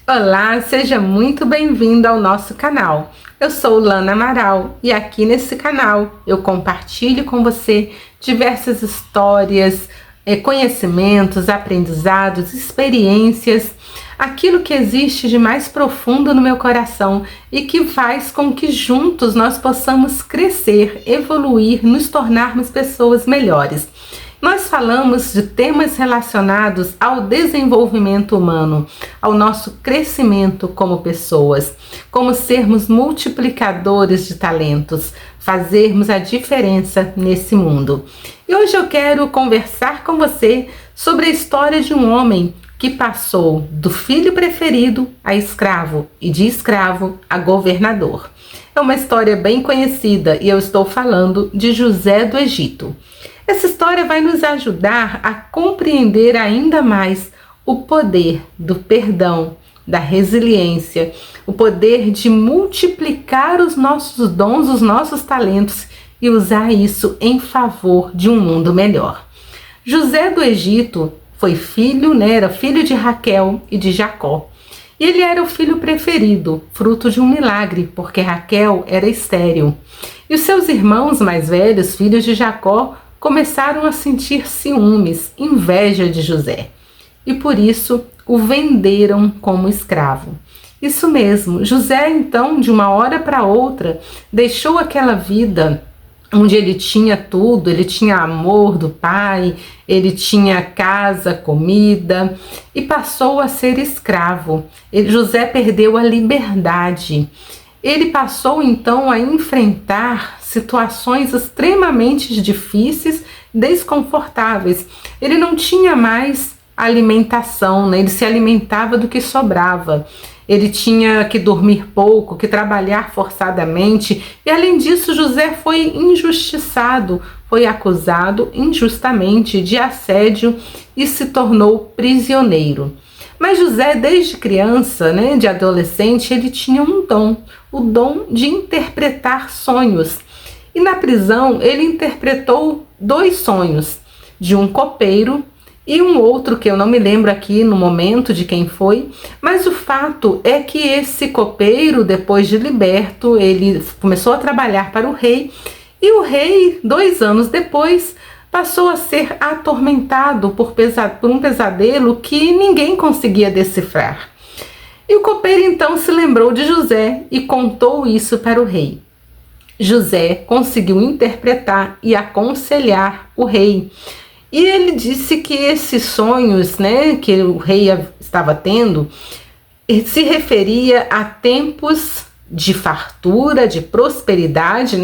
Olá, seja muito bem-vindo ao nosso canal. Eu sou Lana Amaral e aqui nesse canal eu compartilho com você diversas histórias, conhecimentos, aprendizados, experiências, aquilo que existe de mais profundo no meu coração e que faz com que juntos nós possamos crescer, evoluir, nos tornarmos pessoas melhores. Nós falamos de temas relacionados ao desenvolvimento humano, ao nosso crescimento como pessoas, como sermos multiplicadores de talentos, fazermos a diferença nesse mundo. E hoje eu quero conversar com você sobre a história de um homem que passou do filho preferido a escravo e de escravo a governador. É uma história bem conhecida e eu estou falando de José do Egito. Essa história vai nos ajudar a compreender ainda mais o poder do perdão, da resiliência, o poder de multiplicar os nossos dons, os nossos talentos e usar isso em favor de um mundo melhor. José do Egito foi filho, era filho de Raquel e de Jacó. E ele era o filho preferido, fruto de um milagre, porque Raquel era estéril. E os seus irmãos mais velhos, filhos de Jacó, começaram a sentir ciúmes, inveja de José. E por isso o venderam como escravo. Isso mesmo, José então, de uma hora para outra, deixou aquela vida onde ele tinha tudo, ele tinha amor do pai, ele tinha casa, comida, e passou a ser escravo. José perdeu a liberdade. Ele passou então a enfrentar situações extremamente difíceis, desconfortáveis. Ele não tinha mais alimentação, ele se alimentava do que sobrava. Ele tinha que dormir pouco, que trabalhar forçadamente, e além disso José foi injustiçado, foi acusado injustamente de assédio e se tornou prisioneiro. Mas José, desde criança, de adolescente, ele tinha um dom, o dom de interpretar sonhos. E na prisão ele interpretou 2 sonhos, de um copeiro e um outro que eu não me lembro aqui no momento de quem foi, mas o fato é que esse copeiro, depois de liberto, ele começou a trabalhar para o rei, e o rei, 2 anos depois, passou a ser atormentado por um pesadelo que ninguém conseguia decifrar. E o copeiro então se lembrou de José e contou isso para o rei. José conseguiu interpretar e aconselhar o rei. E ele disse que esses sonhos, que o rei estava tendo, se referia a tempos de fartura, de prosperidade,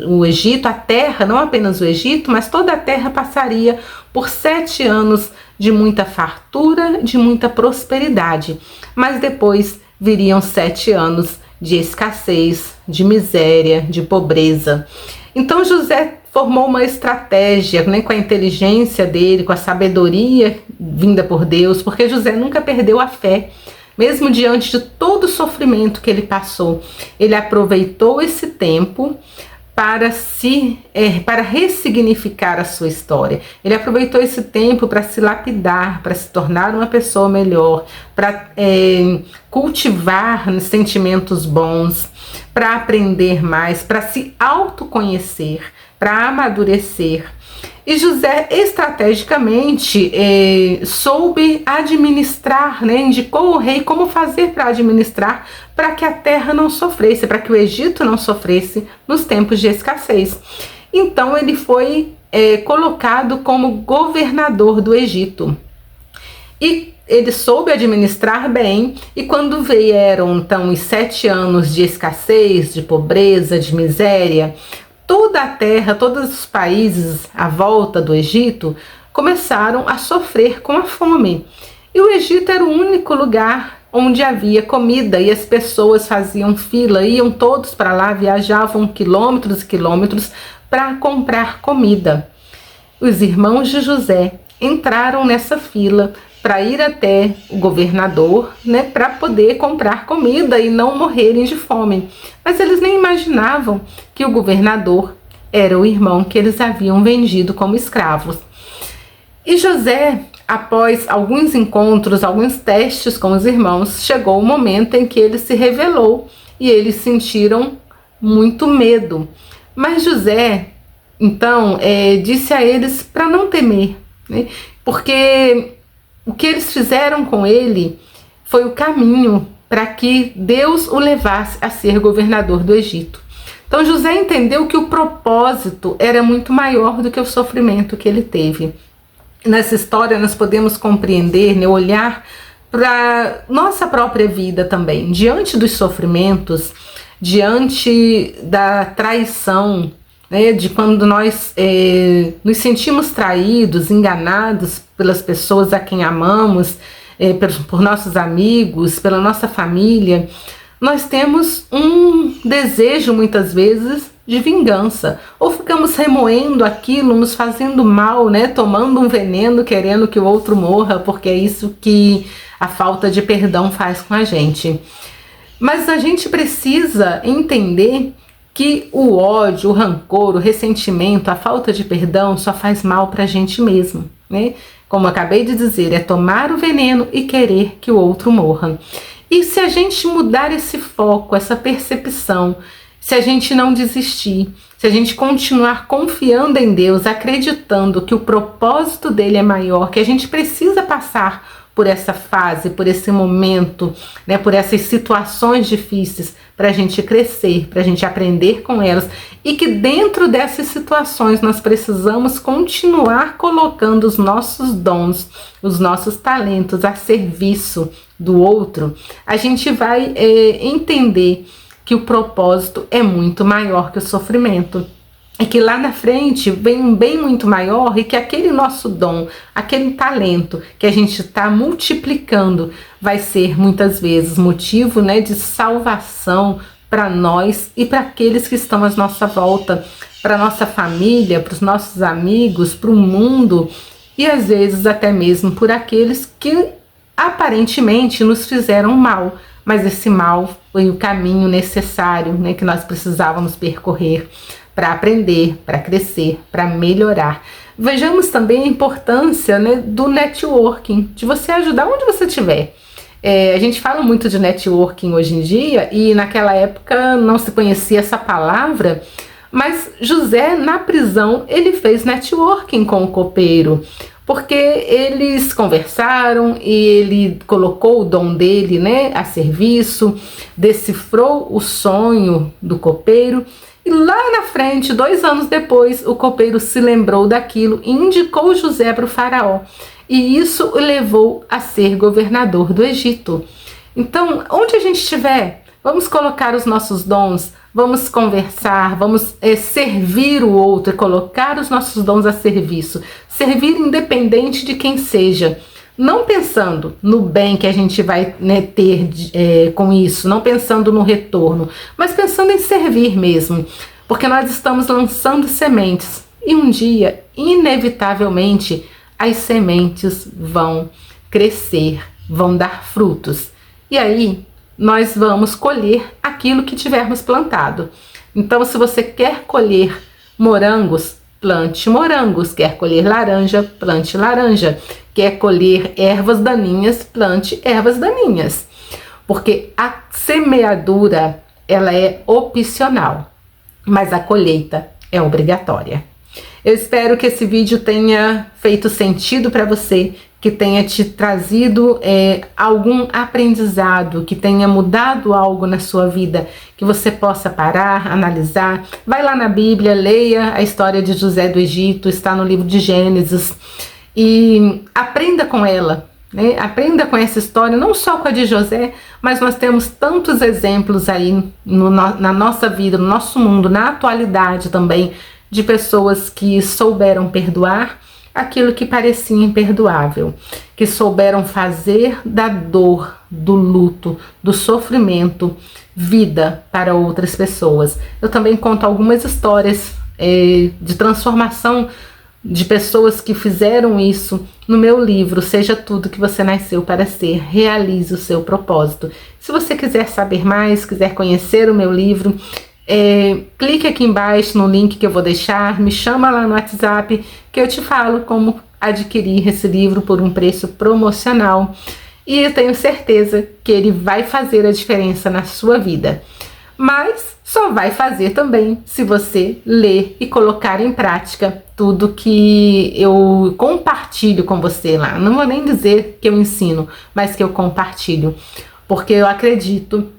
o Egito, a terra, não apenas o Egito, mas toda a terra passaria por 7 anos de muita fartura, de muita prosperidade. Mas depois viriam 7 anos de escassez, de miséria, de pobreza. Então José formou uma estratégia, com a inteligência dele, com a sabedoria vinda por Deus, porque José nunca perdeu a fé. Mesmo diante de todo o sofrimento que ele passou, ele aproveitou esse tempo para ressignificar a sua história. Ele aproveitou esse tempo para se lapidar, para se tornar uma pessoa melhor, para cultivar sentimentos bons, para aprender mais, para se autoconhecer, para amadurecer. E José estrategicamente soube administrar, indicou ao rei como fazer para administrar, para que a terra não sofresse, para que o Egito não sofresse nos tempos de escassez. Então ele foi colocado como governador do Egito. E ele soube administrar bem, e quando vieram então os 7 anos de escassez, de pobreza, de miséria, toda a terra, todos os países à volta do Egito começaram a sofrer com a fome. E o Egito era o único lugar onde havia comida, e as pessoas faziam fila, iam todos para lá, viajavam quilômetros e quilômetros para comprar comida. Os irmãos de José entraram nessa fila para ir até o governador, para poder comprar comida e não morrerem de fome. Mas eles nem imaginavam que o governador era o irmão que eles haviam vendido como escravos. E José após alguns encontros, alguns testes com os irmãos, chegou o momento em que ele se revelou e eles sentiram muito medo. Mas José, então, disse a eles para não temer, né? Porque o que eles fizeram com ele foi o caminho para que Deus o levasse a ser governador do Egito. Então José entendeu que o propósito era muito maior do que o sofrimento que ele teve. Nessa história nós podemos compreender, né, olhar para nossa própria vida também. Diante dos sofrimentos, diante da traição, né, de quando nós nos sentimos traídos, enganados pelas pessoas a quem amamos, por nossos amigos, pela nossa família, nós temos um desejo muitas vezes de vingança, ou ficamos remoendo aquilo, nos fazendo mal, né? Tomando um veneno, querendo que o outro morra, porque é isso que a falta de perdão faz com a gente. Mas a gente precisa entender que o ódio, o rancor, o ressentimento, a falta de perdão só faz mal para a gente mesmo, né? Como eu acabei de dizer, é tomar o veneno e querer que o outro morra. E se a gente mudar esse foco, essa percepção, se a gente não desistir, se a gente continuar confiando em Deus, acreditando que o propósito dele é maior, que a gente precisa passar por essa fase, por esse momento, né, por essas situações difíceis, para a gente crescer, para a gente aprender com elas, e que dentro dessas situações nós precisamos continuar colocando os nossos dons, os nossos talentos a serviço do outro, a gente vai entender que o propósito é muito maior que o sofrimento. E que lá na frente vem um bem muito maior e que aquele nosso dom, aquele talento que a gente está multiplicando vai ser muitas vezes motivo, né, de salvação para nós e para aqueles que estão à nossa volta, para nossa família, para os nossos amigos, para o mundo e às vezes até mesmo por aqueles que aparentemente nos fizeram mal. Mas esse mal foi o caminho necessário, né, que nós precisávamos percorrer para aprender, para crescer, para melhorar. Vejamos também a importância, né, do networking, de você ajudar onde você estiver. A gente fala muito de networking hoje em dia e naquela época não se conhecia essa palavra, mas José na prisão ele fez networking com o copeiro, porque eles conversaram e ele colocou o dom dele, né, a serviço, decifrou o sonho do copeiro. E lá na frente, 2 anos depois, o copeiro se lembrou daquilo e indicou José para o faraó. E isso o levou a ser governador do Egito. Então, onde a gente estiver, vamos colocar os nossos dons, vamos conversar, vamos servir o outro e colocar os nossos dons a serviço. Servir independente de quem seja. Não pensando no bem que a gente vai, né, ter com isso, não pensando no retorno, mas pensando em servir mesmo, porque nós estamos lançando sementes e um dia, inevitavelmente, as sementes vão crescer, vão dar frutos e aí nós vamos colher aquilo que tivermos plantado. Então, se você quer colher morangos, plante morangos, quer colher laranja, plante laranja, quer colher ervas daninhas, plante ervas daninhas, porque a semeadura ela é opcional, mas a colheita é obrigatória. Eu espero que esse vídeo tenha feito sentido para você, que tenha te trazido algum aprendizado, que tenha mudado algo na sua vida, que você possa parar, analisar. Vai lá na Bíblia, leia a história de José do Egito, está no livro de Gênesis, e aprenda com ela, né? Aprenda com essa história, não só com a de José, mas nós temos tantos exemplos aí na nossa vida, no nosso mundo, na atualidade também, de pessoas que souberam perdoar aquilo que parecia imperdoável, que souberam fazer da dor, do luto, do sofrimento, vida para outras pessoas. Eu também conto algumas histórias de transformação de pessoas que fizeram isso no meu livro, Seja Tudo Que Você Nasceu Para Ser, Realize o Seu Propósito. Se você quiser saber mais, quiser conhecer o meu livro, clique aqui embaixo no link que eu vou deixar, me chama lá no WhatsApp que eu te falo como adquirir esse livro por um preço promocional. E eu tenho certeza que ele vai fazer a diferença na sua vida. Mas só vai fazer também se você ler e colocar em prática tudo que eu compartilho com você lá. Não vou nem dizer que eu ensino, mas que eu compartilho. Porque eu acredito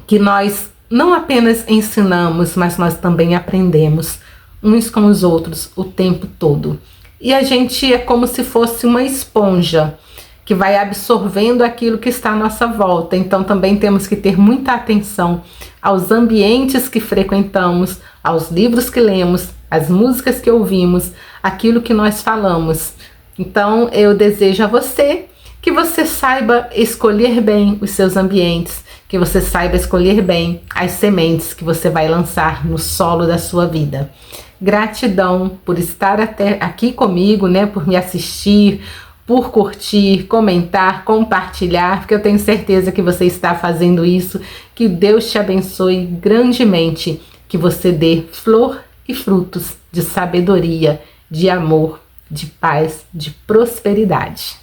que nós não apenas ensinamos, mas nós também aprendemos uns com os outros o tempo todo. E a gente é como se fosse uma esponja que vai absorvendo aquilo que está à nossa volta. Então também temos que ter muita atenção aos ambientes que frequentamos, aos livros que lemos, às músicas que ouvimos, aquilo que nós falamos. Então eu desejo a você que você saiba escolher bem os seus ambientes, que você saiba escolher bem as sementes que você vai lançar no solo da sua vida. Gratidão por estar até aqui comigo, né, por me assistir, por curtir, comentar, compartilhar, porque eu tenho certeza que você está fazendo isso. Que Deus te abençoe grandemente, que você dê flor e frutos de sabedoria, de amor, de paz, de prosperidade.